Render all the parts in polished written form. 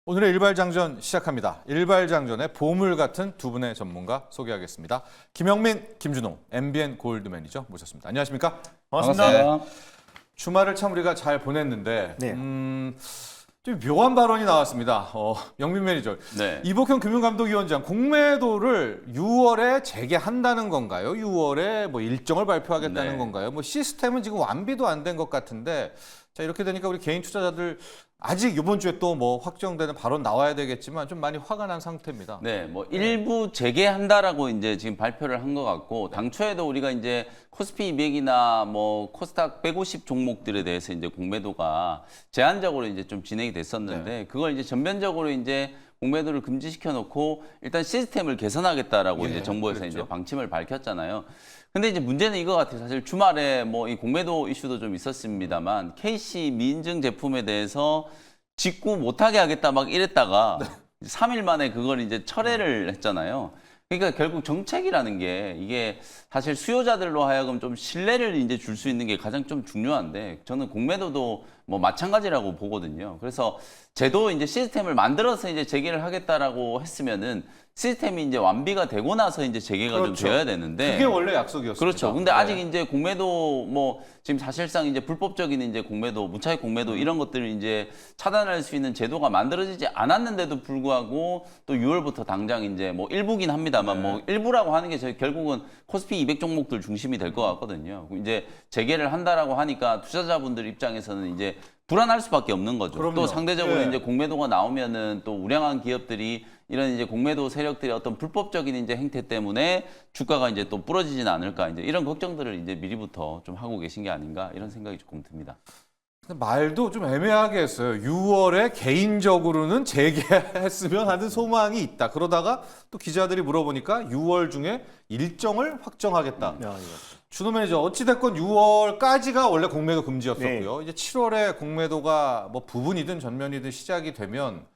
오늘의 일발장전 시작합니다. 일발장전의 보물 같은 두 분의 전문가 소개하겠습니다. 김영민, 김준호, MBN 골드 매니저 모셨습니다. 안녕하십니까? 반갑습니다. 주말을 참 우리가 잘 보냈는데 네. 좀 묘한 발언이 나왔습니다. 영민 매니저. 네. 이복형 금융감독위원장 공매도를 6월에 재개한다는 건가요? 6월에 뭐 일정을 발표하겠다는 네. 건가요? 뭐 시스템은 지금 완비도 안 된 것 같은데 자 이렇게 되니까 우리 개인 투자자들 아직 이번 주에 또 뭐 확정되는 발언 나와야 되겠지만 좀 많이 화가 난 상태입니다. 네, 뭐 일부 재개한다라고 이제 지금 발표를 한 것 같고 당초에도 우리가 이제 코스피 200이나 뭐 코스닥 150 종목들에 대해서 이제 공매도가 제한적으로 이제 좀 진행이 됐었는데 그걸 이제 전면적으로 이제 공매도를 금지시켜 놓고 일단 시스템을 개선하겠다라고 이제 정부에서 그랬죠. 이제 방침을 밝혔잖아요. 근데 이제 문제는 이거 같아요. 사실 주말에 뭐 이 공매도 이슈도 좀 있었습니다만 KC 미인증 제품에 대해서 직구 못하게 하겠다 막 이랬다가 3일 만에 그걸 이제 철회를 했잖아요. 그러니까 결국 정책이라는 게 이게 사실 수요자들로 하여금 좀 신뢰를 이제 줄 수 있는 게 가장 좀 중요한데 저는 공매도도 뭐 마찬가지라고 보거든요. 그래서 제도 이제 시스템을 만들어서 이제 재개를 하겠다라고 했으면은 시스템이 이제 완비가 되고 나서 이제 재개가 좀 그렇죠. 되어야 되는데 그게 원래 약속이었습니다. 그렇죠. 근데 네. 아직 이제 공매도 뭐 지금 사실상 이제 불법적인 이제 공매도, 무차익 공매도 이런 것들을 이제 차단할 수 있는 제도가 만들어지지 않았는데도 불구하고 또 6월부터 당장 이제 뭐 일부긴 합니다만 뭐 일부라고 하는 게 저희 결국은 코스피 200 종목들 중심이 될 것 같거든요. 이제 재개를 한다라고 하니까 투자자분들 입장에서는 이제 불안할 수밖에 없는 거죠. 그럼요. 또 상대적으로 예. 이제 공매도가 나오면은 또 우량한 기업들이 이런 이제 공매도 세력들의 어떤 불법적인 이제 행태 때문에 주가가 이제 또 부러지진 않을까 이제 이런 걱정들을 이제 미리부터 좀 하고 계신 게 아닌가 이런 생각이 조금 듭니다. 근데 말도 좀 애매하게 했어요. 6월에 개인적으로는 재개했으면 하는 소망이 있다. 그러다가 또 기자들이 물어보니까 6월 중에 일정을 확정하겠다. 준호 매니저 어찌됐건 6월까지가 원래 공매도 금지였었고요. 이제 7월에 공매도가 뭐 부분이든 전면이든 시작이 되면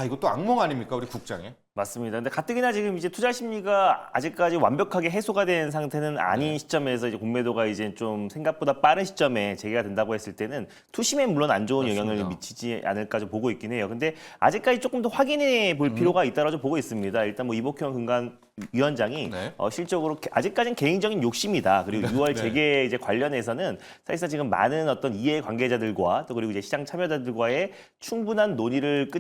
이것도 악몽 아닙니까 우리 국장에? 맞습니다. 근데 가뜩이나 지금 이제 투자 심리가 아직까지 완벽하게 해소가 된 상태는 아닌 시점에서 이제 공매도가 이제 좀 생각보다 빠른 시점에 재개가 된다고 했을 때는 투심에 물론 안 좋은 영향을 맞습니다. 미치지 않을까 좀 보고 있긴 해요. 근데 아직까지 조금 더 확인해 볼 필요가 있다고 좀 보고 있습니다. 일단 뭐 이복형 금감위원장이 네. 실적으로 아직까지는 개인적인 욕심이다. 그리고 6월 재개 이제 관련해서는 사실상 지금 많은 어떤 이해 관계자들과 또 그리고 이제 시장 참여자들과의 충분한 논의를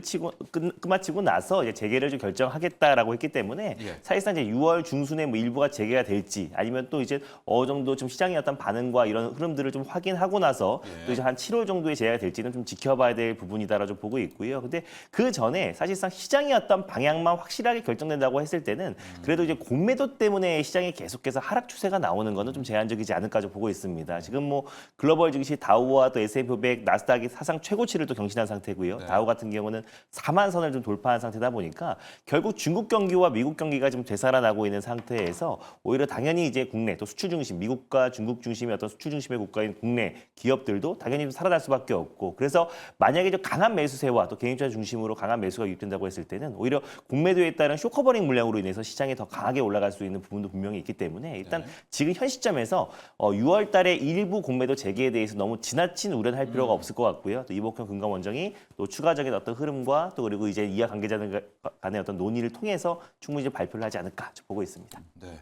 끝마치고 나서 이제 재개를 좀 결정하겠다라고 했기 때문에 예. 사실상 이제 6월 중순에 뭐 일부가 재개가 될지 아니면 또 이제 어느 정도 좀 시장의 어떤 반응과 이런 흐름들을 좀 확인하고 나서 또 이제 한 7월 정도에 재개가 될지는 좀 지켜봐야 될 부분이다라고 좀 보고 있고요. 근데 그 전에 사실상 시장의 어떤 방향만 확실하게 결정된다고 했을 때는 그래도 이제 공매도 때문에 시장이 계속해서 하락 추세가 나오는 거는 좀 제한적이지 않을까 좀 보고 있습니다. 지금 뭐 글로벌 증시 다우와 또 S&P 500, 나스닥이 사상 최고치를 또 경신한 상태고요. 다우 같은 경우는 4만 선을 좀 돌파한 상태다 보니까 결국 중국 경기와 미국 경기가 좀 되살아나고 있는 상태에서 오히려 당연히 이제 국내 또 수출 중심, 미국과 중국 중심의 어떤 수출 중심의 국가인 국내 기업들도 당연히 좀 살아날 수밖에 없고 그래서 만약에 좀 강한 매수세와 또 개인 투자 중심으로 강한 매수가 유입된다고 했을 때는 오히려 공매도에 따른 쇼커버링 물량으로 인해서 시장이 더 강하게 올라갈 수 있는 부분도 분명히 있기 때문에 일단 지금 현 시점에서 6월 달에 일부 공매도 재개에 대해서 너무 지나친 우려는 할 필요가 없을 것 같고요. 또 이복형 금감원장이 또 추가적인 어떤 흐름과 또 그리고 이제 이하 관계자들 간의 어떤 논의를 통해서 충분히 좀 발표를 하지 않을까 보고 있습니다. 네.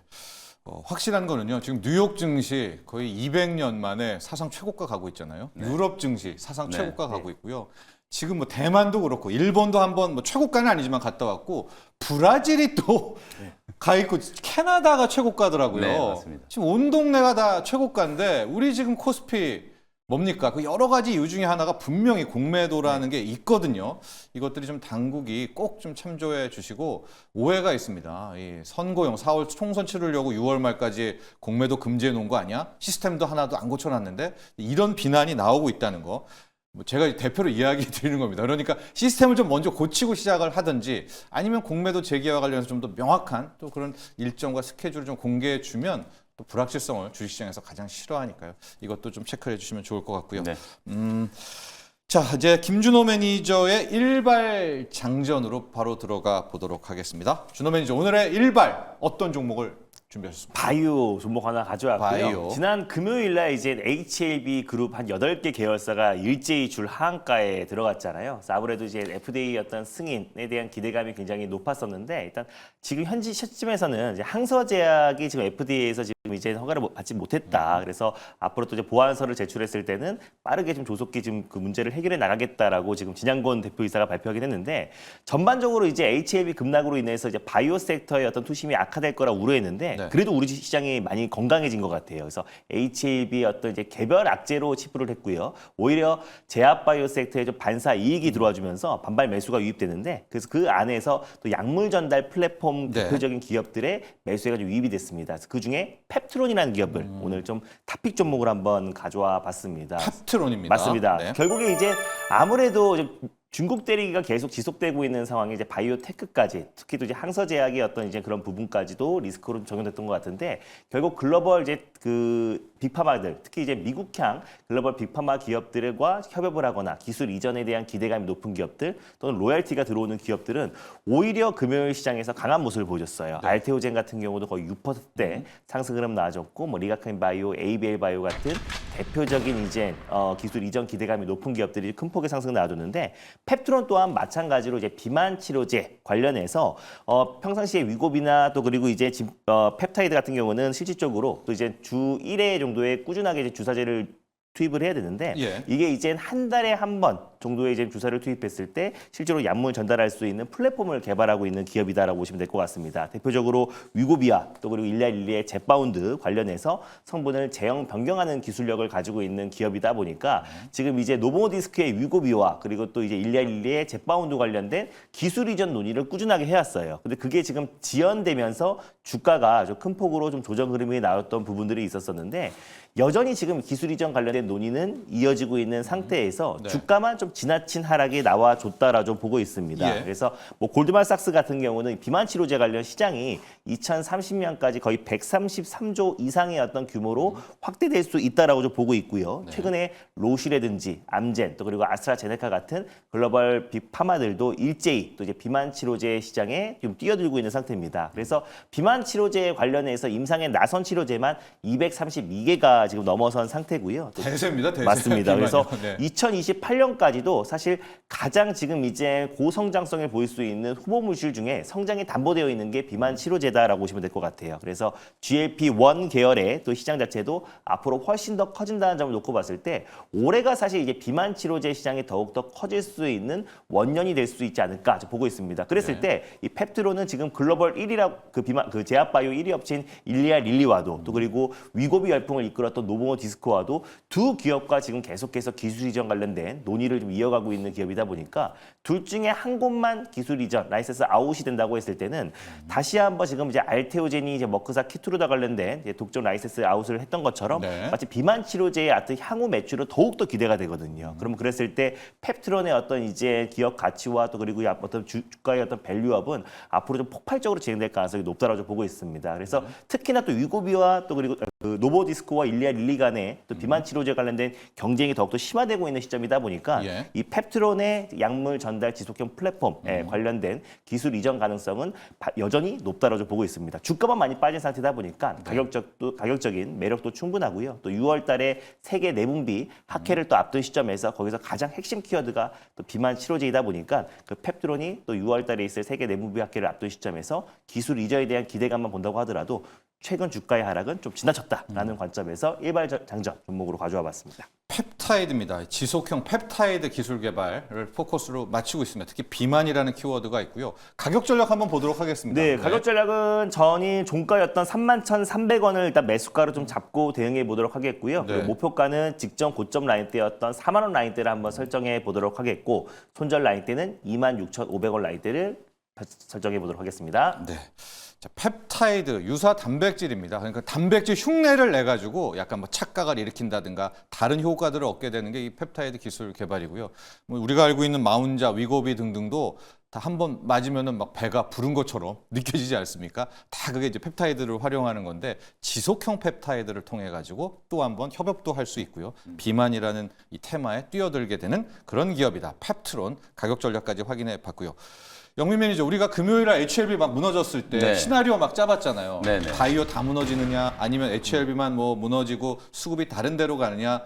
확실한 거는요. 지금 뉴욕 증시 거의 200년 만에 사상 최고가 가고 있잖아요. 유럽 증시 사상 네. 최고가 가고 있고요. 지금 뭐 대만도 그렇고 일본도 한번 뭐 최고가는 아니지만 갔다 왔고 브라질이 또 가 있고 캐나다가 최고가더라고요. 네, 맞습니다. 지금 온 동네가 다 최고가인데 우리 지금 코스피 뭡니까? 그 여러 가지 이유 중에 하나가 분명히 공매도라는 게 있거든요. 이것들이 좀 당국이 꼭 좀 참조해 주시고 오해가 있습니다. 이 선거용 4월 총선 치르려고 6월 말까지 공매도 금지해 놓은 거 아니야? 시스템도 하나도 안 고쳐놨는데 이런 비난이 나오고 있다는 거. 뭐 제가 대표로 이야기 드리는 겁니다. 그러니까 시스템을 좀 먼저 고치고 시작을 하든지 아니면 공매도 재개와 관련해서 좀 더 명확한 또 그런 일정과 스케줄을 좀 공개해 주면 또 불확실성을 주식시장에서 가장 싫어하니까요. 이것도 좀 체크해 주시면 좋을 것 같고요. 네. 자, 이제 김준호 매니저의 일발 장전으로 바로 들어가 보도록 하겠습니다. 준호 매니저, 오늘의 일발 어떤 종목을 준비하셨습니다. 바이오 종목 하나 가져왔고요. 바이오. 지난 금요일 날 이제 HLB 그룹 한 8개 계열사가 일제히 줄 하한가에 들어갔잖아요. 그래서 아무래도 이제 FDA 어떤 승인에 대한 기대감이 굉장히 높았었는데 일단 지금 현지 시점에서는 이제 항서제약이 지금 FDA에서 지금 이제 허가를 받지 못했다. 그래서 앞으로 또 이제 보완서를 제출했을 때는 빠르게 좀 조속히 지금 그 문제를 해결해 나가겠다라고 지금 진양권 대표이사가 발표하긴 했는데 전반적으로 이제 HLB 급락으로 인해서 이제 바이오 섹터의 어떤 투심이 악화될 거라 우려했는데 네. 그래도 우리 시장이 많이 건강해진 것 같아요. 그래서 HLB의 어떤 이제 개별 악재로 치부를 했고요. 오히려 제약 바이오 섹터에 좀 반사 이익이 들어와주면서 반발 매수가 유입되는데 그래서 그 안에서 또 약물 전달 플랫폼 네. 대표적인 기업들의 매수가 좀 유입이 됐습니다. 그래서 그 중에 펩트론이라는 기업을 오늘 좀 탑픽 종목을 한번 가져와 봤습니다. 펩트론입니다. 맞습니다. 네. 결국에 이제 아무래도 중국 대리기가 계속 지속되고 있는 상황에 이제 바이오테크까지 특히 또 이제 항서제약의 어떤 이제 그런 부분까지도 리스크로 적용됐던 것 같은데 결국 글로벌 이제 그 빅파마들 특히 이제 미국향 글로벌 빅파마 기업들과 협업을 하거나 기술 이전에 대한 기대감이 높은 기업들 또는 로열티가 들어오는 기업들은 오히려 금요일 시장에서 강한 모습을 보여줬어요. 네. 알테오젠 같은 경우도 거의 6%대 상승 흐름 나와줬고 뭐 리가카인 바이오, ABL 바이오 같은 대표적인 이제 기술 이전 기대감이 높은 기업들이 큰 폭의 상승 나와줬는데 펩트론 또한 마찬가지로 이제 비만 치료제 관련해서 평상시에 위고비나 또 그리고 이제 펩타이드 같은 경우는 실질적으로 또 이제 주 1회 정도의 꾸준하게 이제 주사제를 투입을 해야 되는데 예. 이게 이제 한 달에 한 번 정도의 이제 주사를 투입했을 때 실제로 약물 전달할 수 있는 플랫폼을 개발하고 있는 기업이다라고 보시면 될 것 같습니다. 대표적으로 위고비아 또 그리고 일리아릴리의 젯바운드 관련해서 성분을 제형 변경하는 기술력을 가지고 있는 기업이다 보니까 지금 이제 노보디스크의 위고비와 그리고 또 이제 일리아릴리의 젯바운드 관련된 기술 이전 논의를 꾸준하게 해왔어요. 근데 그게 지금 지연되면서 주가가 아주 큰 폭으로 좀 조정 흐름이 나왔던 부분들이 있었었는데 여전히 지금 기술 이전 관련된 논의는 이어지고 있는 상태에서 네. 주가만 좀 지나친 하락이 나와줬다라 좀 보고 있습니다. 예. 그래서 뭐 골드만삭스 같은 경우는 비만 치료제 관련 시장이 2030년까지 거의 133조 이상의 어떤 규모로 확대될 수 있다라고 좀 보고 있고요. 네. 최근에 로시라든지 암젠 또 그리고 아스트라제네카 같은 글로벌 빅파마들도 일제히 또 이제 비만 치료제 시장에 좀 뛰어들고 있는 상태입니다. 그래서 비만 치료제 관련해서 임상에 나선 치료제만 232개가 지금 넘어선 상태고요. 또 대세입니다. 대세. 맞습니다. 그래서 네. 2028년까지도 사실 가장 지금 이제 고성장성을 보일 수 있는 후보 물질 중에 성장이 담보되어 있는 게 비만 치료제다라고 보시면 될 것 같아요. 그래서 GLP-1 계열의 또 시장 자체도 앞으로 훨씬 더 커진다는 점을 놓고 봤을 때 올해가 사실 이제 비만 치료제 시장이 더욱더 커질 수 있는 원년이 될 수 있지 않을까 보고 있습니다. 그랬을 네. 때 이 펩트론은 지금 글로벌 1위라 그 제약바이오 1위 업체인 일리아 릴리와도 또 그리고 위고비 열풍을 이끌었던 노보디스크와도 두 기업과 지금 계속해서 기술 이전 관련된 논의를 좀 이어가고 있는 기업이다 보니까 둘 중에 한 곳만 기술 이전 라이센스 아웃이 된다고 했을 때는 다시 한번 지금 이제 알테오젠이 이제 머크사 키투르다 관련된 이제 독점 라이센스 아웃을 했던 것처럼 네. 마치 비만 치료제의 어떤 향후 매출은 더욱 더 기대가 되거든요. 그러면 그랬을 때 펩트론의 어떤 이제 기업 가치와 또 그리고 어떤 주가의 어떤 밸류업은 앞으로 좀 폭발적으로 진행될 가능성이 높다라고 보고 있습니다. 그래서 특히나 또 위고비와 또 그리고 그 노보디스크와 일리아 릴리 간의 또 비만 치료제 관련된 경쟁이 더욱더 심화되고 있는 시점이다 보니까 예. 이 펩트론의 약물 전달 지속형 플랫폼에 관련된 기술 이전 가능성은 여전히 높다라고 보고 있습니다. 주가만 많이 빠진 상태다 보니까 가격적인 매력도 충분하고요. 또 6월달에 세계 내분비 학회를 또 앞둔 시점에서 거기서 가장 핵심 키워드가 또 비만 치료제이다 보니까 그 펩트론이 또 6월달에 있을 세계 내분비 학회를 앞둔 시점에서 기술 이전에 대한 기대감만 본다고 하더라도 최근 주가의 하락은 좀 지나쳤다라는 관점에서 일발장전 종목으로 가져와 봤습니다. 펩타이드입니다. 지속형 펩타이드 기술 개발을 포커스로 맞추고 있습니다. 특히 비만이라는 키워드가 있고요. 가격 전략 한번 보도록 하겠습니다. 네, 가격 전략은 전일 종가였던 31,300원을 일단 매수가로 좀 잡고 대응해 보도록 하겠고요. 네. 그리고 목표가는 직전 고점 라인대였던 4만 원 라인대를 한번 설정해 보도록 하겠고 손절 라인대는 26,500원 라인대를 설정해 보도록 하겠습니다. 네. 자, 펩타이드 유사 단백질입니다. 그러니까 단백질 흉내를 내 가지고 약간 뭐 착각을 일으킨다든가 다른 효과들을 얻게 되는 게 이 펩타이드 기술 개발이고요. 뭐 우리가 알고 있는 마운자, 위고비 등등도 다 한 번 맞으면은 막 배가 부른 것처럼 느껴지지 않습니까? 다 그게 이제 펩타이드를 활용하는 건데 지속형 펩타이드를 통해 가지고 또 한 번 협업도 할 수 있고요. 비만이라는 이 테마에 뛰어들게 되는 그런 기업이다. 펩트론 가격 전략까지 확인해 봤고요. 영민 매니저, 우리가 금요일에 HLB 막 무너졌을 때 네. 시나리오 막 짜봤잖아요. 네네. 바이오 다 무너지느냐, 아니면 HLB만 뭐 무너지고 수급이 다른 데로 가느냐.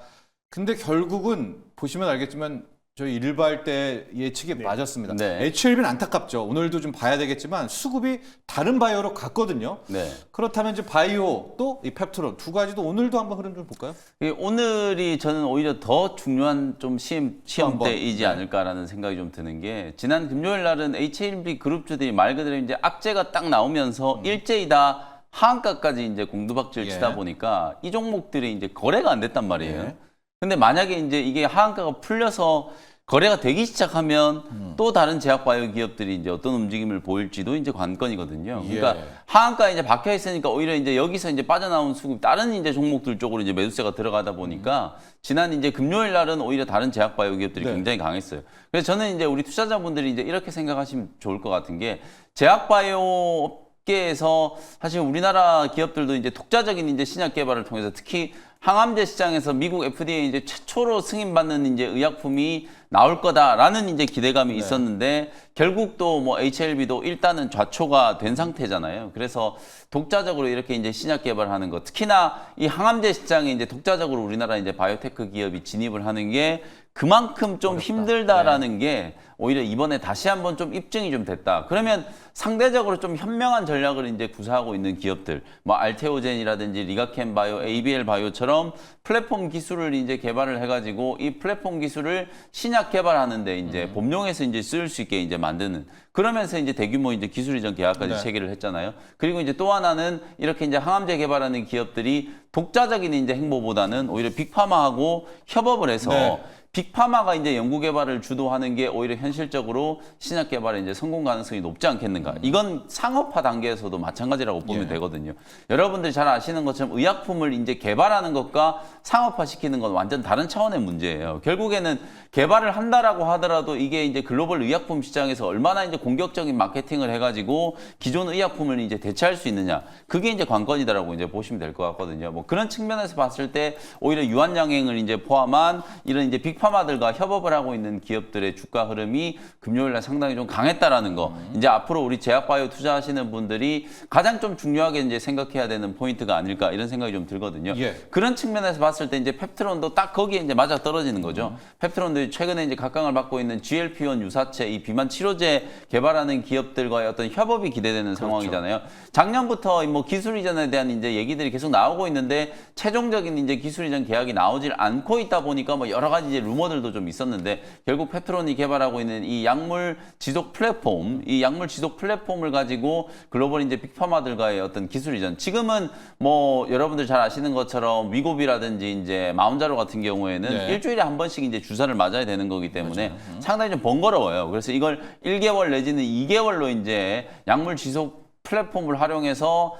근데 결국은 보시면 알겠지만 저희 일발 때 예측이 맞았습니다. 네. HLB는 안타깝죠. 오늘도 좀 봐야 되겠지만 수급이 다른 바이오로 갔거든요. 네. 그렇다면 이제 바이오 또 이 펩트론 두 가지도 오늘도 한번 흐름 좀 볼까요? 오늘이 저는 오히려 더 중요한 좀 시험대이지 네. 않을까라는 생각이 좀 드는 게 지난 금요일 날은 HLB 그룹주들이 말 그대로 이제 악재가 딱 나오면서 일제히 다 하한가까지 이제 공두박질 예. 치다 보니까 이 종목들이 이제 거래가 안 됐단 말이에요. 예. 근데 만약에 이제 이게 하한가가 풀려서 거래가 되기 시작하면 또 다른 제약바이오 기업들이 이제 어떤 움직임을 보일지도 이제 관건이거든요. 그러니까 예. 하한가에 이제 박혀 있으니까 오히려 이제 여기서 이제 빠져나온 수급 다른 이제 종목들 쪽으로 이제 매수세가 들어가다 보니까 지난 이제 금요일 날은 오히려 다른 제약바이오 기업들이 네. 굉장히 강했어요. 그래서 저는 이제 우리 투자자분들이 이제 이렇게 생각하시면 좋을 것 같은 게 제약바이오 업계에서 사실 우리나라 기업들도 이제 독자적인 이제 신약 개발을 통해서 특히 항암제 시장에서 미국 FDA 이제 최초로 승인받는 이제 의약품이 나올 거다라는 이제 기대감이 있었는데 결국 또 뭐 HLB도 일단은 좌초가 된 상태잖아요. 그래서 독자적으로 이렇게 이제 신약 개발하는 거, 특히나 이 항암제 시장에 이제 독자적으로 우리나라 이제 바이오테크 기업이 진입을 하는 게 그만큼 좀 힘들다라는 게 오히려 이번에 다시 한번 좀 입증이 좀 됐다. 그러면 상대적으로 좀 현명한 전략을 이제 구사하고 있는 기업들, 뭐 알테오젠이라든지 리가켄 바이오, ABL 바이오처럼 플랫폼 기술을 이제 개발을 해가지고 이 플랫폼 기술을 신약 개발하는데 이제 법령에서 이제 쓸 수 있게 이제 만드는. 그러면서 이제 대규모 이제 기술 이전 계약까지 네. 체결을 했잖아요. 그리고 이제 또 하나는 이렇게 이제 항암제 개발하는 기업들이 독자적인 이제 행보보다는 오히려 빅파마하고 협업을 해서 네. 빅파마가 이제 연구 개발을 주도하는 게 오히려 현실적으로 신약 개발에 이제 성공 가능성이 높지 않겠는가. 이건 상업화 단계에서도 마찬가지라고 보면 되거든요. 여러분들이 잘 아시는 것처럼 의약품을 이제 개발하는 것과 상업화 시키는 건 완전 다른 차원의 문제예요. 결국에는 개발을 한다라고 하더라도 이게 이제 글로벌 의약품 시장에서 얼마나 이제 공격적인 마케팅을 해가지고 기존 의약품을 이제 대체할 수 있느냐. 그게 이제 관건이다라고 이제 보시면 될 것 같거든요. 뭐 그런 측면에서 봤을 때 오히려 유한양행을 이제 포함한 이런 이제 빅파마들과 협업을 하고 있는 기업들의 주가 흐름이 금요일 날 상당히 좀 강했다라는 거. 이제 앞으로 우리 제약바이오 투자하시는 분들이 가장 좀 중요하게 이제 생각해야 되는 포인트가 아닐까 이런 생각이 좀 들거든요. 예. 그런 측면에서 봤을 때 이제 펩트론도 딱 거기에 이제 맞아 떨어지는 거죠. 펩트론도 최근에 이제 각광을 받고 있는 GLP-1 유사체, 이 비만 치료제 개발하는 기업들과의 어떤 협업이 기대되는 상황이잖아요. 작년부터 뭐 기술 이전에 대한 이제 얘기들이 계속 나오고 있는데 최종적인 이제 기술 이전 계약이 나오질 않고 있다 보니까 뭐 여러 가지 이제 루머들도 좀 있었는데 결국 펩트론이 개발하고 있는 이 약물 지속 플랫폼, 이 약물 지속 플랫폼을 가지고 글로벌 이제 빅파마들과의 어떤 기술 이전. 지금은 뭐 여러분들 잘 아시는 것처럼 위고비라든지 이제 마운자로 같은 경우에는 네. 일주일에 한 번씩 이제 주사를 맞아야 되는 거기 때문에 상당히 좀 번거로워요. 그래서 이걸 1개월 내지는 2개월로 이제 약물 지속 플랫폼을 활용해서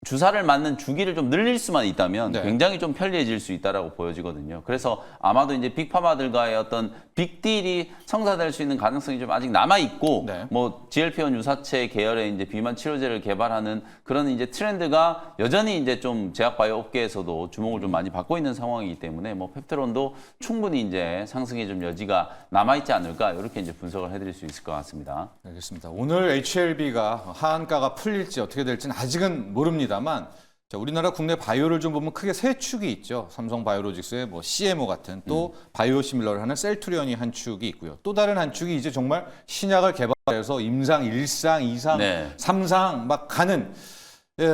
주사를 맞는 주기를 좀 늘릴 수만 있다면 네. 굉장히 좀 편리해질 수 있다라고 보여지거든요. 그래서 아마도 이제 빅파마들과의 어떤 빅딜이 성사될 수 있는 가능성이 좀 아직 남아 있고, 네. 뭐 GLP-1 유사체 계열의 이제 비만 치료제를 개발하는 그런 이제 트렌드가 여전히 이제 좀 제약바이오 업계에서도 주목을 좀 많이 받고 있는 상황이기 때문에 뭐 펩트론도 충분히 이제 상승의 좀 여지가 남아 있지 않을까 이렇게 이제 분석을 해드릴 수 있을 것 같습니다. 알겠습니다. 오늘 HLB가 하한가가 풀릴지 어떻게 될지는 아직은 모릅니다만 자, 우리나라 국내 바이오를 좀 보면 크게 세 축이 있죠. 삼성 바이오로직스의 뭐 CMO 같은 또 바이오시밀러를 하는 셀투리온이 한 축이 있고요. 또 다른 한 축이 이제 정말 신약을 개발해서 임상 1상, 2상, 네. 3상 막 가는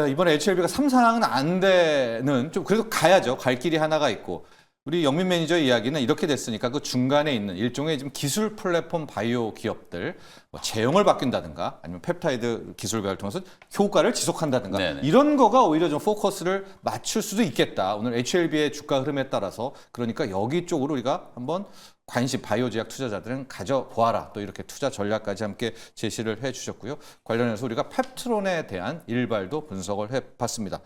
이번에 HLB가 3상은 안 되는 좀 그래도 가야죠. 갈 길이 하나가 있고 우리 영민 매니저의 이야기는 이렇게 됐으니까 그 중간에 있는 일종의 지금 기술 플랫폼 바이오 기업들 뭐 제형을 바뀐다든가 아니면 펩타이드 기술 개발을 통해서 효과를 지속한다든가 네네. 이런 거가 오히려 좀 포커스를 맞출 수도 있겠다. 오늘 HLB의 주가 흐름에 따라서 그러니까 여기 쪽으로 우리가 한번 관심 바이오 제약 투자자들은 가져보아라. 또 이렇게 투자 전략까지 함께 제시를 해주셨고요. 관련해서 우리가 펩트론에 대한 일발도 분석을 해봤습니다.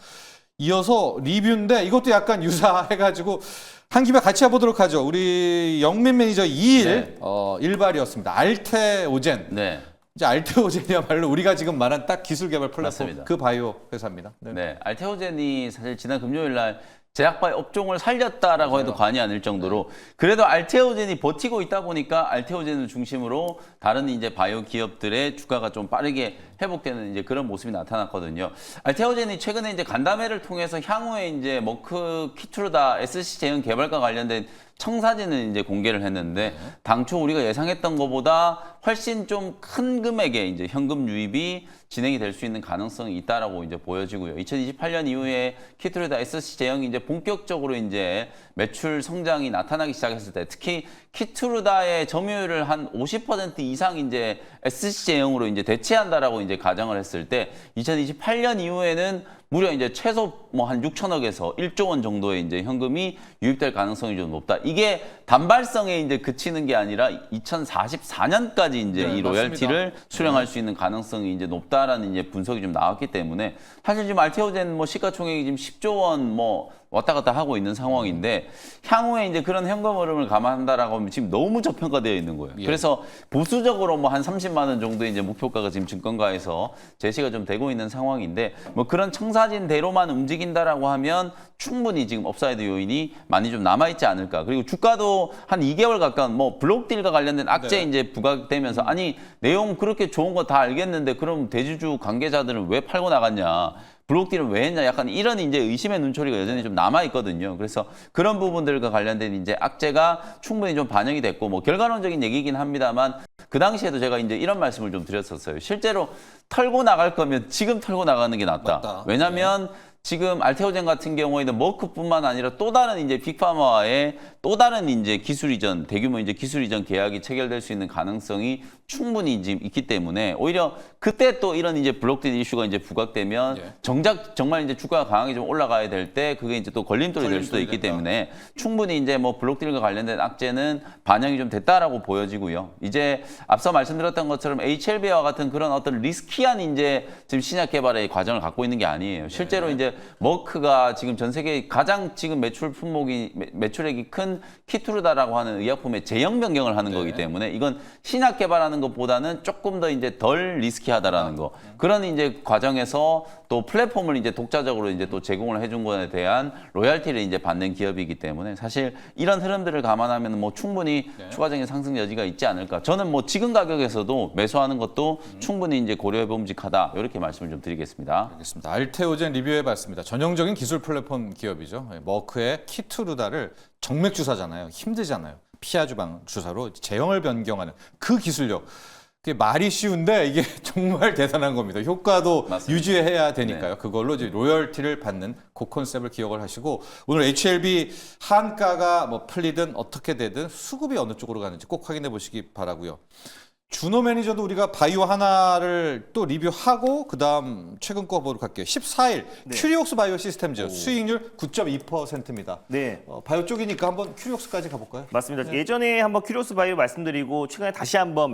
이어서 리뷰인데 이것도 약간 유사해가지고 한 김에 같이 해보도록 하죠. 우리 영민 매니저 2일 네. 일발이었습니다. 알테오젠. 네. 이제 알테오젠이야말로 우리가 지금 말한 딱 기술 개발 플랫폼 맞습니다. 그 바이오 회사입니다. 네. 네, 알테오젠이 사실 지난 금요일 날 제약바이오 업종을 살렸다라고 해도 과언이 아닐 정도로 그래도 알테오젠이 버티고 있다 보니까 알테오젠을 중심으로 다른 이제 바이오 기업들의 주가가 좀 빠르게 회복되는 이제 그런 모습이 나타났거든요. 알테오젠이 최근에 이제 간담회를 통해서 향후에 이제 머크 키트루다 SC 제형 개발과 관련된 청사진을 이제 공개를 했는데 당초 우리가 예상했던 것보다 훨씬 좀 큰 금액의 이제 현금 유입이 진행이 될 수 있는 가능성이 있다라고 이제 보여지고요. 2028년 이후에 키트루다 SC 제형이 이제 본격적으로 이제 매출 성장이 나타나기 시작했을 때 특히 키트루다의 점유율을 한 50% 이상 이제 SC 제형으로 이제 대체한다라고 이제 가정을 했을 때 2028년 이후에는 무려 이제 최소 뭐 한 6천억에서 1조 원 정도의 이제 현금이 유입될 가능성이 좀 높다. 이게 단발성에 이제 그치는 게 아니라 2044년까지 이제 네, 이 로열티를 맞습니다. 수령할 수 있는 가능성이 이제 높다라는 이제 분석이 좀 나왔기 때문에 사실 지금 알테오젠 뭐 시가총액이 지금 10조 원 뭐 왔다 갔다 하고 있는 상황인데 향후에 이제 그런 현금 흐름을 감안한다라고 하면 지금 너무 저평가되어 있는 거예요. 예. 그래서 보수적으로 뭐 한 30만 원 정도의 이제 목표가가 지금 증권가에서 제시가 좀 되고 있는 상황인데 뭐 그런 청사진대로만 움직인다라고 하면 충분히 지금 업사이드 요인이 많이 좀 남아있지 않을까. 그리고 주가도 한 2개월 가까운 뭐 블록딜과 관련된 악재 네. 이제 부각되면서 아니 내용 그렇게 좋은 거 다 알겠는데 그럼 대주주 관계자들은 왜 팔고 나갔냐. 블록딜을 왜 했냐 약간 이런 이제 의심의 눈초리가 여전히 좀 남아 있거든요. 그래서 그런 부분들과 관련된 이제 악재가 충분히 좀 반영이 됐고 뭐 결과론적인 얘기긴 합니다만 그 당시에도 제가 이제 이런 말씀을 좀 드렸었어요. 실제로 털고 나갈 거면 지금 털고 나가는 게 낫다. 맞다. 왜냐하면 지금 알테오젠 같은 경우에는 머크뿐만 아니라 또 다른 이제 빅파마와의 또 다른 이제 기술 이전 대규모 이제 기술 이전 계약이 체결될 수 있는 가능성이 충분히 지금 있기 때문에 오히려 그때 또 이런 이제 블록딜 이슈가 이제 부각되면 예. 정말 이제 주가가 강하게 좀 올라가야 될 때 그게 이제 또 걸림돌이 될 수도 있기 된다. 때문에 충분히 이제 뭐 블록딜과 관련된 악재는 반영이 좀 됐다라고 보여지고요. 이제 앞서 말씀드렸던 것처럼 HLB와 같은 그런 어떤 리스키한 이제 지금 신약 개발의 과정을 갖고 있는 게 아니에요. 실제로 이제 머크가 지금 전 세계 가장 지금 매출액이 큰 키트루다라고 하는 의약품의 제형 변경을 하는 거기 때문에 이건 신약 개발하는 것보다는 조금 더 이제 덜 리스키하다라는 거. 그런 이제 과정에서 또 플랫폼을 이제 독자적으로 이제 또 제공을 해준 것에 대한 로열티를 이제 받는 기업이기 때문에 사실 이런 흐름들을 감안하면 뭐 충분히 추가적인 상승 여지가 있지 않을까. 저는 뭐 지금 가격에서도 매수하는 것도 충분히 이제 고려해 봄직하다. 이렇게 말씀을 좀 드리겠습니다. 알겠습니다. 알테오젠 리뷰해봤습니다. 전형적인 기술 플랫폼 기업이죠. 머크의 키트루다를 정맥 주사잖아요. 힘들잖아요. 피하 주방 주사로 제형을 변경하는 그 기술력. 그게 말이 쉬운데 이게 정말 대단한 겁니다. 효과도 맞습니다. 유지해야 되니까요. 그걸로 이제 로열티를 받는 그 컨셉을 기억을 하시고 오늘 HLB 한가가 뭐 풀리든 어떻게 되든 수급이 어느 쪽으로 가는지 꼭 확인해 보시기 바라고요. 준호 매니저도 우리가 바이오 하나를 또 리뷰하고 그다음 최근 거 보도록 할게요. 14일 큐리옥스 바이오 시스템즈 수익률 9.2%입니다. 네. 바이오 쪽이니까 한번 큐리옥스까지 가볼까요? 맞습니다. 예전에 한번 큐리오스 바이오 말씀드리고 최근에 다시 한번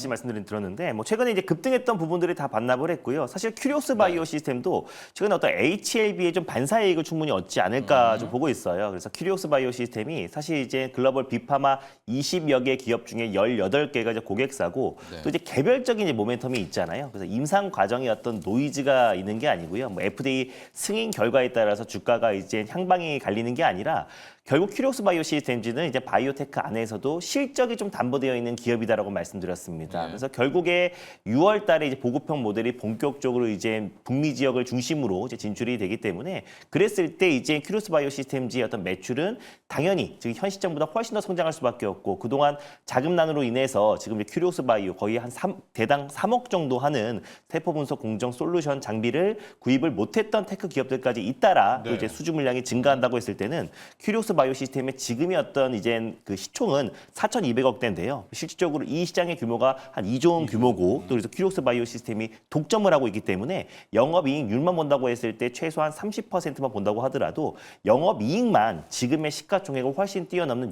말씀드렸는데 뭐 최근에 이제 급등했던 부분들이 다 반납을 했고요. 사실 큐리오스 바이오 시스템도 최근에 어떤 HLB의 좀 반사이익을 충분히 얻지 않을까 좀 보고 있어요. 그래서 큐리오스 바이오 시스템이 사실 이제 글로벌 빅파마 20여 개 기업 중에 18개가 이제 고객사고 또 이제 개별적인 이제 모멘텀이 있잖아요. 그래서 임상 과정에 어떤 노이즈가 있는 게 아니고요. 뭐 FDA 승인 결과에 따라서 주가가 이제 향방이 갈리는 게 아니라 결국 큐리오스 바이오 시스템즈는 이제 바이오테크 안에서도 실적이 좀 담보되어 있는 기업이다라고 말씀드렸습니다. 그래서 결국에 6월 달에 이제 보급형 모델이 본격적으로 이제 북미 지역을 중심으로 이제 진출이 되기 때문에 그랬을 때 이제 큐리오스 바이오 시스템즈의 어떤 매출은 당연히 지금 현 시점보다 훨씬 더 성장할 수밖에 없고 그동안 자금난으로 인해서 지금 이제 큐리오스 바이오 거의 한 대당 3억 정도 하는 세포 분석 공정 솔루션 장비를 구입을 못했던 테크 기업들까지 잇따라 또 이제 수주 물량이 증가한다고 했을 때는 큐리오스 바이오 시스템의 지금의 어떤 이제 그 시총은 4,200억대인데요. 실질적으로 이 시장의 규모가 한 2조 원 규모고 또 그래서 큐리오스 바이오 시스템이 독점을 하고 있기 때문에 영업이익률만 본다고 했을 때 최소한 30%만 본다고 하더라도 영업이익만 지금의 시가총액을 훨씬 뛰어넘는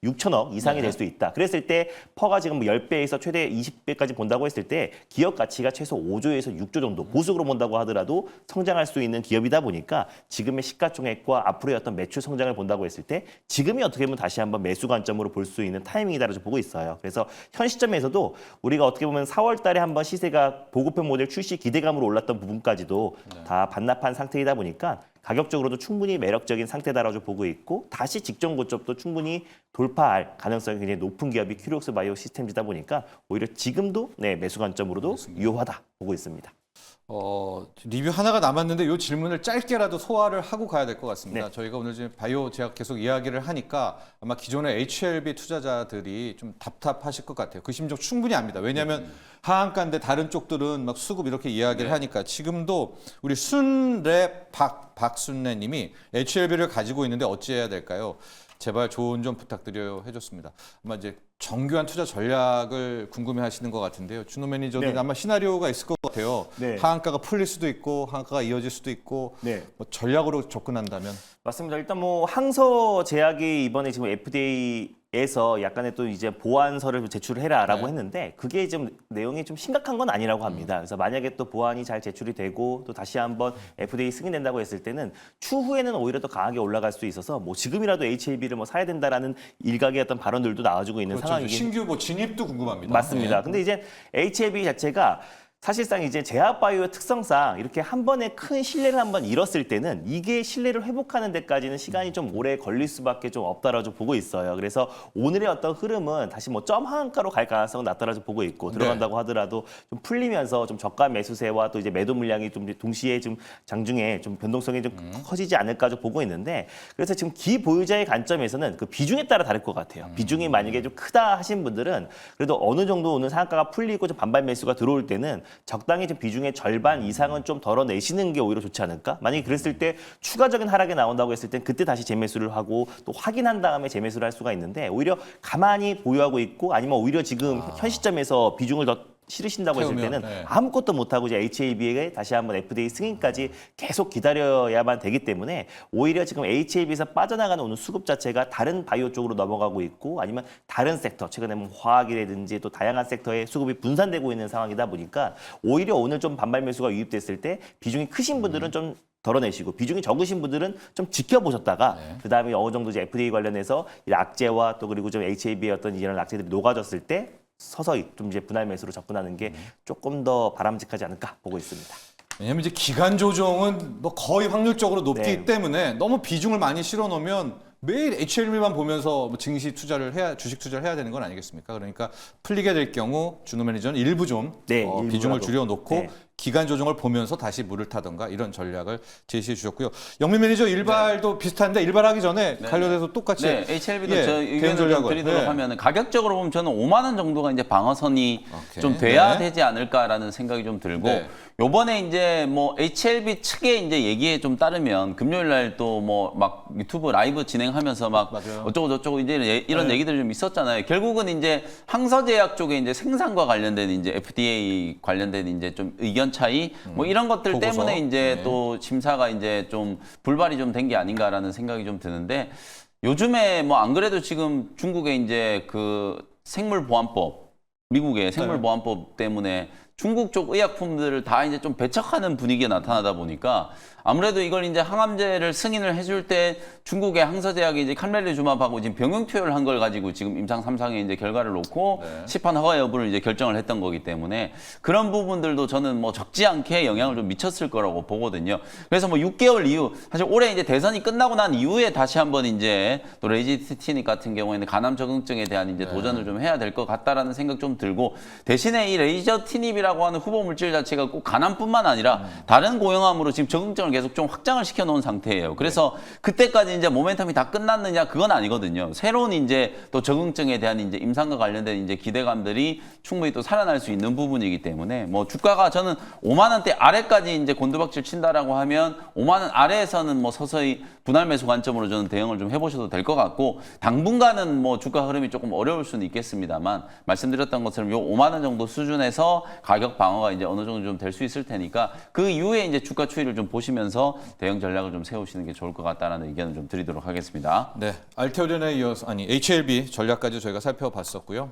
6천억 이상이 될 수 있다. 그랬을 때 퍼가 지금 뭐 10배에서 최대 20배까지 본다고 했을 때 기업 가치가 최소 5조에서 6조 정도 보수적으로 본다고 하더라도 성장할 수 있는 기업이다 보니까 지금의 시가총액과 앞으로의 어떤 매출 성장을 본다고 했을 때 지금이 어떻게 보면 다시 한번 매수 관점으로 볼 수 있는 타이밍이다라고 보고 있어요. 있어요. 그래서 현 시점에서도 우리가 어떻게 보면 4월 달에 한번 시세가 보급형 모델 출시 기대감으로 올랐던 부분까지도 다 반납한 상태이다 보니까 가격적으로도 충분히 매력적인 상태다라고 보고 있고 다시 직전 고점도 충분히 돌파할 가능성이 굉장히 높은 기업이 큐리옥스 바이오 시스템이다 보니까 오히려 지금도 매수 관점으로도 유효하다 보고 있습니다. 리뷰 하나가 남았는데 이 질문을 짧게라도 소화를 하고 가야 될 것 같습니다. 네. 저희가 오늘 지금 바이오 제약 계속 이야기를 하니까 아마 기존의 HLB 투자자들이 좀 답답하실 것 같아요. 그 심정 충분히 압니다. 왜냐하면 하한가인데 다른 쪽들은 막 수급 이렇게 이야기를 하니까 지금도 우리 박순래님이 HLB를 가지고 있는데 어찌해야 될까요? 제발 조언 좀 부탁드려요 해줬습니다. 아마 이제 정교한 투자 전략을 궁금해하시는 것 같은데요. 준호 매니저는 네. 아마 시나리오가 있을 것 같아요. 네. 하한가가 풀릴 수도 있고 하한가가 이어질 수도 있고 네. 뭐 전략으로 접근한다면 맞습니다. 일단 뭐 항서 제약이 이번에 지금 FDA에서 약간의 또 이제 보완서를 제출을 해라라고 했는데 그게 좀 내용이 좀 심각한 건 아니라고 합니다. 그래서 만약에 또 보완이 잘 제출이 되고 또 다시 한번 FDA 승인된다고 했을 때는 추후에는 오히려 더 강하게 올라갈 수 있어서 뭐 지금이라도 HLB를 뭐 사야 된다라는 일각의 어떤 발언들도 나와주고 있는 그렇죠. 상황이긴 신규 뭐 진입도 궁금합니다. 맞습니다. 네. 근데 이제 HLB 자체가 사실상 이제 제약바이오의 특성상 이렇게 한 번에 큰 신뢰를 한번 잃었을 때는 이게 신뢰를 회복하는 데까지는 시간이 좀 오래 걸릴 수밖에 좀 없다라고 보고 있어요. 그래서 오늘의 어떤 흐름은 다시 뭐 점 하한가로 갈 가능성은 낮다라고 보고 있고 들어간다고 하더라도 좀 풀리면서 좀 저가 매수세와 또 이제 매도 물량이 좀 동시에 좀 장중에 좀 변동성이 좀 커지지 않을까 좀 보고 있는데 그래서 지금 기보유자의 관점에서는 그 비중에 따라 다를 것 같아요. 비중이 만약에 좀 크다 하신 분들은 그래도 어느 정도 오늘 상한가가 풀리고 좀 반발 매수가 들어올 때는 적당히 좀 비중의 절반 이상은 좀 덜어내시는 게 오히려 좋지 않을까? 만약에 그랬을 때 추가적인 하락이 나온다고 했을 땐 그때 다시 재매수를 하고 또 확인한 다음에 재매수를 할 수가 있는데 오히려 가만히 보유하고 있고 아니면 오히려 지금 현 시점에서 비중을 더 실으신다고 했을 태우면, 때는 네. 아무것도 못하고 이제 HAB에 다시 한번 FDA 승인까지 계속 기다려야만 되기 때문에 오히려 지금 HAB에서 빠져나가는 오늘 수급 자체가 다른 바이오 쪽으로 넘어가고 있고 아니면 다른 섹터, 최근에 뭐 화학이라든지 또 다양한 섹터에 수급이 분산되고 있는 상황이다 보니까 오히려 오늘 좀 반발 매수가 유입됐을 때 비중이 크신 분들은 좀 덜어내시고 비중이 적으신 분들은 좀 지켜보셨다가 그다음에 어느 정도 이제 FDA 관련해서 이 악재와 또 그리고 좀 HAB의 어떤 이런 악재들이 녹아졌을 때 서서히 좀 이제 분할 매수로 접근하는 게 조금 더 바람직하지 않을까 보고 있습니다. 왜냐하면 이제 기간 조정은 뭐 거의 확률적으로 높기 네. 때문에 너무 비중을 많이 실어 놓으면 매일 HLB만 보면서 뭐 증시 투자를 해야 주식 투자를 해야 되는 건 아니겠습니까? 그러니까 풀리게 될 경우 준호 매니저는 일부 좀 일부라도. 비중을 줄여 놓고 네. 기간 조정을 보면서 다시 물을 타던가 이런 전략을 제시해 주셨고요. 영민 매니저 일발도 비슷한데 일발하기 전에 관련해서 똑같이 네, HLB도 예, 저 대응 의견을 좀 전략을. 드리도록 네. 하면 가격적으로 보면 저는 5만 원 정도가 이제 방어선이 오케이. 좀 돼야 네. 되지 않을까라는 생각이 좀 들고 네. 요번에 이제 뭐 HLB 측의 이제 얘기에 좀 따르면 금요일 날 또 뭐 막 유튜브 라이브 진행하면서 막 맞아요. 어쩌고 저쩌고 이제 이런 네. 얘기들이 좀 있었잖아요. 결국은 이제 항서제약 쪽에 이제 생산과 관련된 이제 FDA 관련된 이제 좀 의견 차이 뭐 이런 것들 보고서. 때문에 이제 네. 또 심사가 이제 좀 불발이 좀 된 게 아닌가라는 생각이 좀 드는데 요즘에 뭐 안 그래도 지금 중국의 이제 그 생물보안법 미국의 생물보안법 때문에 중국 쪽 의약품들을 다 이제 좀 배척하는 분위기가 나타나다 보니까 아무래도 이걸 이제 항암제를 승인을 해줄 때 중국의 항서제약이 이제 캄렐리주마하고 지금 병용 투여를 한 걸 가지고 지금 임상 3상에 이제 결과를 놓고 네. 시판 허가 여부를 이제 결정을 했던 거기 때문에 그런 부분들도 저는 뭐 적지 않게 영향을 좀 미쳤을 거라고 보거든요. 그래서 뭐 6개월 이후 사실 올해 이제 대선이 끝나고 난 이후에 다시 한번 이제 또 레지스티닉 같은 경우에는 간암 적응증에 대한 이제 도전을 좀 해야 될 것 같다라는 생각 좀 들고 대신에 이 레이저티닙이라고 하는 후보 물질 자체가 꼭 간암뿐만 아니라 다른 고형암으로 지금 적응증을 계속 좀 확장을 시켜 놓은 상태예요. 그래서 그때까지 이제 모멘텀이 다 끝났느냐 그건 아니거든요. 새로운 이제 또 적응증에 대한 이제 임상과 관련된 이제 기대감들이 충분히 또 살아날 수 있는 부분이기 때문에 뭐 주가가 저는 5만 원대 아래까지 이제 곤두박질 친다라고 하면 5만 원 아래에서는 뭐 서서히 분할 매수 관점으로 저는 대응을 좀 해보셔도 될 것 같고 당분간은 뭐 주가 흐름이 조금 어려울 수는 있겠습니다만 말씀드렸던 것처럼 요 5만 원 정도 수준에서 가격 가격 방어가 이제 어느 정도 좀 될 수 있을 테니까 그 이후에 이제 주가 추이를 좀 보시면서 대응 전략을 좀 세우시는 게 좋을 것 같다라는 의견을 좀 드리도록 하겠습니다. 네, 알테오젠에 이어서 HLB 전략까지 저희가 살펴봤었고요.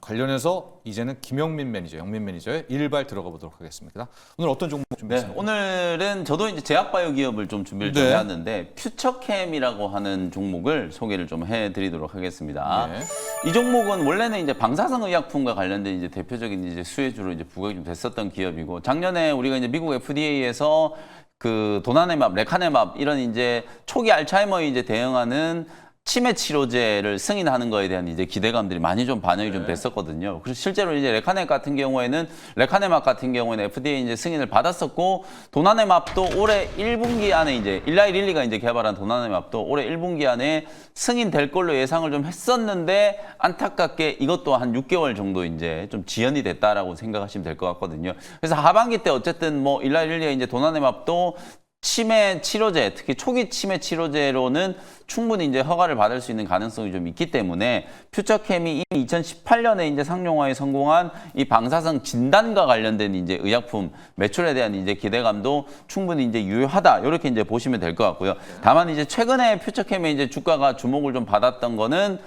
관련해서 이제는 김영민 매니저, 영민 매니저의 일발 들어가 보도록 하겠습니다. 오늘 어떤 종목 네, 준비했습니까? 오늘은 저도 이제 제약바이오 기업을 좀 준비를 좀 네. 해왔는데 퓨처캠이라고 하는 종목을 소개를 좀 해드리도록 하겠습니다. 네. 이 종목은 원래는 이제 방사성 의약품과 관련된 이제 대표적인 이제 수혜주로 이제 부각이 좀 됐었던 기업이고 작년에 우리가 이제 미국 FDA에서 그 도나네맙, 레카네맙 이런 이제 초기 알츠하이머에 이제 대응하는 치매 치료제를 승인하는 거에 대한 이제 기대감들이 많이 좀 반영이 좀 됐었거든요. 그래서 실제로 이제 레카네맙 같은 경우에는 FDA 이제 승인을 받았었고 도나네맙도 올해 1분기 안에 이제 일라이 릴리가 이제 개발한 도나네맙도 올해 1분기 안에 승인될 걸로 예상을 좀 했었는데 안타깝게 이것도 한 6개월 정도 이제 좀 지연이 됐다라고 생각하시면 될 것 같거든요. 그래서 하반기 때 어쨌든 뭐 일라이 릴리가 이제 도나네맙도 치매 치료제, 특히 초기 치매 치료제로는 충분히 이제 허가를 받을 수 있는 가능성이 좀 있기 때문에 퓨처캠이 이미 2018년에 이제 상용화에 성공한 이 방사성 진단과 관련된 이제 의약품 매출에 대한 이제 기대감도 충분히 이제 유효하다. 이렇게 이제 보시면 될 것 같고요. 다만 이제 최근에 퓨처캠의 이제 주가가 주목을 좀 받았던 거는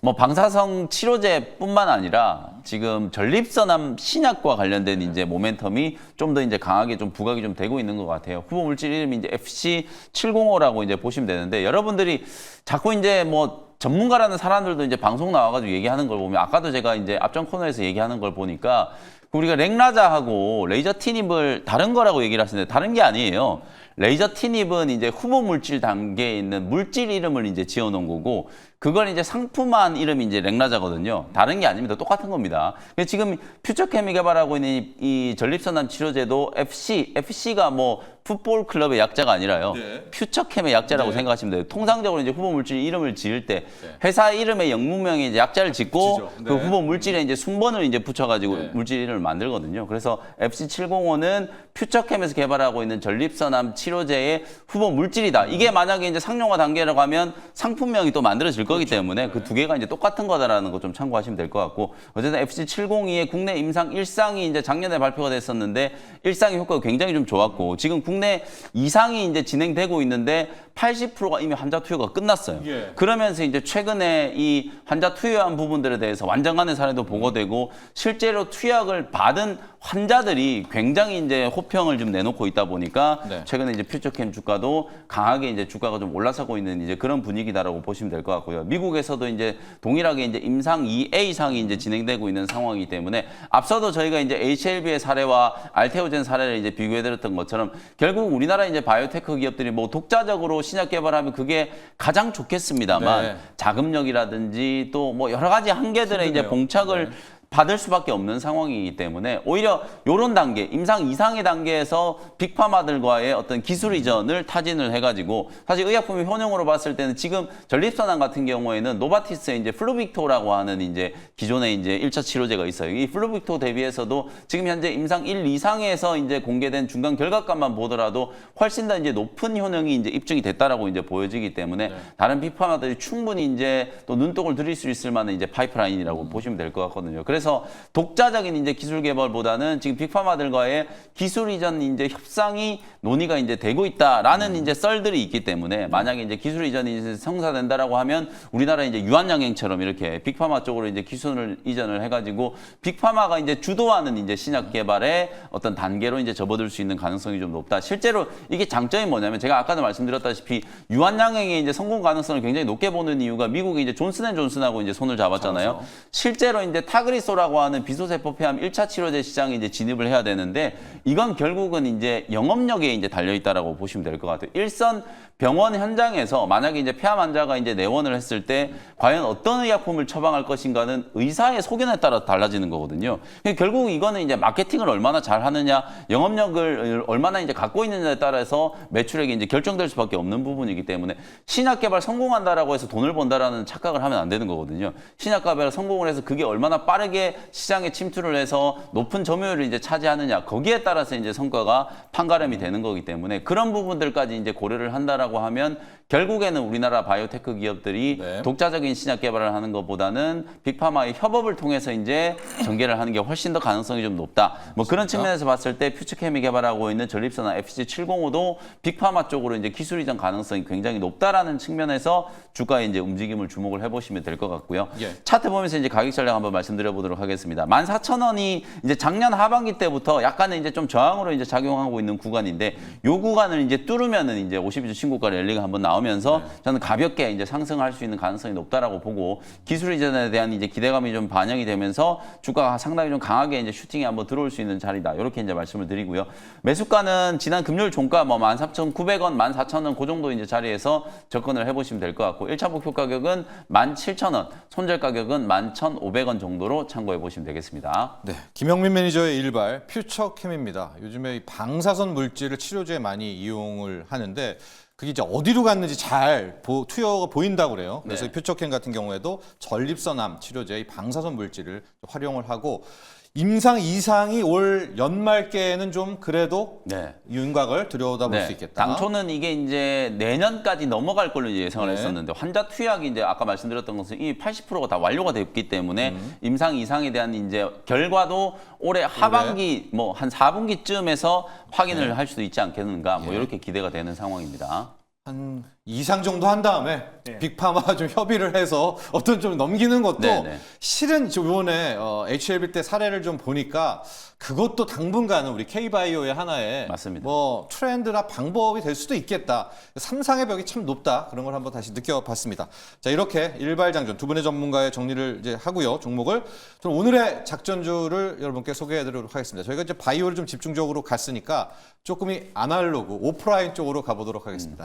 뭐 방사성 치료제뿐만 아니라 지금 전립선암 신약과 관련된 이제 모멘텀이 좀 더 이제 강하게 좀 부각이 좀 되고 있는 것 같아요. 후보 물질 이름이 이제 FC705라고 이제 보시면 되는데 여러분들이 자꾸 이제 뭐 전문가라는 사람들도 이제 방송 나와가지고 얘기하는 걸 보면 아까도 제가 이제 앞전 코너에서 얘기하는 걸 보니까 우리가 렉라자하고 레이저 티닙을 다른 거라고 얘기를 하시는데 다른 게 아니에요. 레이저 티닙은 이제 후보 물질 단계에 있는 물질 이름을 이제 지어 놓은 거고 그걸 이제 상품화한 이름이 이제 렉라자거든요. 다른 게 아닙니다. 똑같은 겁니다. 그래서 지금 퓨처캠이 개발하고 있는 이 전립선암 치료제도 FC가 뭐 풋볼 클럽의 약자가 아니라요. 네. 퓨처캠의 약자라고 네. 생각하시면 돼요. 통상적으로 이제 후보 물질 이름을 지을 때 네. 회사 이름의 영문명에 이제 약자를 짓고 붙이죠. 네. 그 후보 물질에 이제 순번을 이제 붙여가지고 네. 물질 이름을 만들거든요. 그래서 FC705는 퓨처캠에서 개발하고 있는 전립선암 치료제의 후보 물질이다. 이게 만약에 이제 상용화 단계라고 하면 상품명이 또 만들어질 거기 때문에 그 두 개가 이제 똑같은 거다라는 거 좀 참고하시면 될 것 같고 어쨌든 FC702의 국내 임상 1상이 이제 작년에 발표가 됐었는데 1상의 효과가 굉장히 좀 좋았고 지금 국내 2상이 이제 진행되고 있는데 80%가 이미 환자 투여가 끝났어요. 예. 그러면서 이제 최근에 이 환자 투여한 부분들에 대해서 완전간의 사례도 보고되고 실제로 투약을 받은 환자들이 굉장히 이제 호평을 좀 내놓고 있다 보니까 네. 최근에 이제 퓨처캠 주가도 강하게 이제 주가가 좀 올라서고 있는 이제 그런 분위기다라고 보시면 될 것 같고요. 미국에서도 이제 동일하게 이제 임상 2A상이 이제 진행되고 있는 상황이기 때문에 앞서도 저희가 이제 HLB의 사례와 알테오젠 사례를 이제 비교해드렸던 것처럼 결국 우리나라 이제 바이오테크 기업들이 뭐 독자적으로 신약 개발하면 그게 가장 좋겠습니다만 네. 자금력이라든지 또 뭐 여러 가지 한계들의 이제 힘드네요. 봉착을 네. 받을 수밖에 없는 상황이기 때문에 오히려 이런 단계, 임상 이상의 단계에서 빅파마들과의 어떤 기술 이전을 타진을 해가지고 사실 의약품의 효능으로 봤을 때는 지금 전립선암 같은 경우에는 노바티스의 이제 플루빅토라고 하는 이제 기존의 이제 1차 치료제가 있어요. 이 플루빅토 대비해서도 지금 현재 임상 1, 2상에서 이제 공개된 중간 결과값만 보더라도 훨씬 더 이제 높은 효능이 이제 입증이 됐다라고 이제 보여지기 때문에 다른 빅파마들이 충분히 이제 또 눈독을 들일 수 있을 만한 이제 파이프라인이라고 보시면 될 것 같거든요. 그래서 독자적인 이제 기술 개발보다는 지금 빅파마들과의 기술 이전 이제 협상이 논의가 이제 되고 있다라는 이제 썰들이 있기 때문에 만약에 이제 기술 이전이 이제 성사된다라고 하면 우리나라 이제 유한양행처럼 이렇게 빅파마 쪽으로 이제 기술을 이전을 해가지고 빅파마가 이제 주도하는 이제 신약 개발의 어떤 단계로 이제 접어들 수 있는 가능성이 좀 높다. 실제로 이게 장점이 뭐냐면 제가 아까도 말씀드렸다시피 유한양행의 이제 성공 가능성을 굉장히 높게 보는 이유가 미국이 이제 존슨앤존슨하고 이제 손을 잡았잖아요. 실제로 이제 타그리소라고 하는 비소세포 폐암 1차 치료제 시장에 이제 진입을 해야 되는데 이건 결국은 이제 영업력에 이제 달려 있다라고 보시면 될 것 같아요. 일선 병원 현장에서 만약에 이제 폐암 환자가 이제 내원을 했을 때 과연 어떤 의약품을 처방할 것인가는 의사의 소견에 따라 달라지는 거거든요. 결국 이거는 이제 마케팅을 얼마나 잘 하느냐, 영업력을 얼마나 이제 갖고 있느냐에 따라서 매출액이 이제 결정될 수밖에 없는 부분이기 때문에 신약 개발 성공한다라고 해서 돈을 번다라는 착각을 하면 안 되는 거거든요. 신약 개발 성공을 해서 그게 얼마나 빠르게 빠르게 시장에 침투를 해서 높은 점유율을 이제 차지하느냐 거기에 따라서 이제 성과가 판가름이 되는 거기 때문에 그런 부분들까지 이제 고려를 한다라고 하면 결국에는 우리나라 바이오테크 기업들이 네. 독자적인 신약 개발을 하는 것보다는 빅파마의 협업을 통해서 이제 전개를 하는 게 훨씬 더 가능성이 좀 높다. 뭐 그런 측면에서 봤을 때 퓨처캠이 개발하고 있는 전립선화 FG705도 빅파마 쪽으로 이제 기술 이전 가능성이 굉장히 높다라는 측면에서 주가의 이제 움직임을 주목을 해보시면 될 것 같고요. 예. 차트 보면서 이제 가격 전략 한번 말씀드려 보도록 하겠습니다. 14,000원이 이제 작년 하반기 때부터 약간은 이제 좀 저항으로 이제 작용하고 있는 구간인데 요 구간을 이제 뚫으면은 이제 52주 신고가 랠리가 한번 나오면서 저는 가볍게 이제 상승할 수 있는 가능성이 높다라고 보고 기술 이전에 대한 이제 기대감이 좀 반영이 되면서 주가가 상당히 좀 강하게 이제 슈팅이 한번 들어올 수 있는 자리다. 이렇게 이제 말씀을 드리고요. 매수가는 지난 금요일 종가 뭐 13,900원, 14,000원 그 정도 이제 자리에서 접근을 해보시면 될 것 같고 1차 목표 가격은 17,000원, 손절 가격은 11,500원 정도로 참고해 보시면 되겠습니다. 네, 김영민 매니저의 일발 퓨처캠입니다. 요즘에 이 방사선 물질을 치료제에 많이 이용을 하는데 그게 이제 어디로 갔는지 잘 투여가 보인다고 그래요. 그래서 네. 퓨처캠 같은 경우에도 전립선암 치료제 이 방사선 물질을 활용을 하고 임상 이상이 올 연말께에는 좀 그래도 네. 윤곽을 들여다볼 수 있겠다. 당초는 이게 이제 내년까지 넘어갈 걸로 이제 예상을 네. 했었는데 환자 투약이 이제 아까 말씀드렸던 것은 이 80%가 다 완료가 됐기 때문에 임상 이상에 대한 이제 결과도 올해 하반기 뭐 한 4분기쯤에서 확인을 할 수도 있지 않겠는가 뭐 예. 이렇게 기대가 되는 상황입니다. 한 이상 정도 한 다음에 네. 빅파마 좀 협의를 해서 어떤 좀 넘기는 것도 네네. 실은 이번에 HLB 때 사례를 좀 보니까 그것도 당분간은 우리 K바이오의 하나의 맞습니다. 뭐 트렌드나 방법이 될 수도 있겠다. 삼상의 벽이 참 높다. 그런 걸 한번 다시 느껴봤습니다. 자, 이렇게 일발장전 두 분의 전문가의 정리를 이제 하고요. 종목을 저는 오늘의 작전주를 여러분께 소개해드리도록 하겠습니다. 저희가 이제 바이오를 좀 집중적으로 갔으니까 조금이 아날로그 오프라인 쪽으로 가보도록 하겠습니다.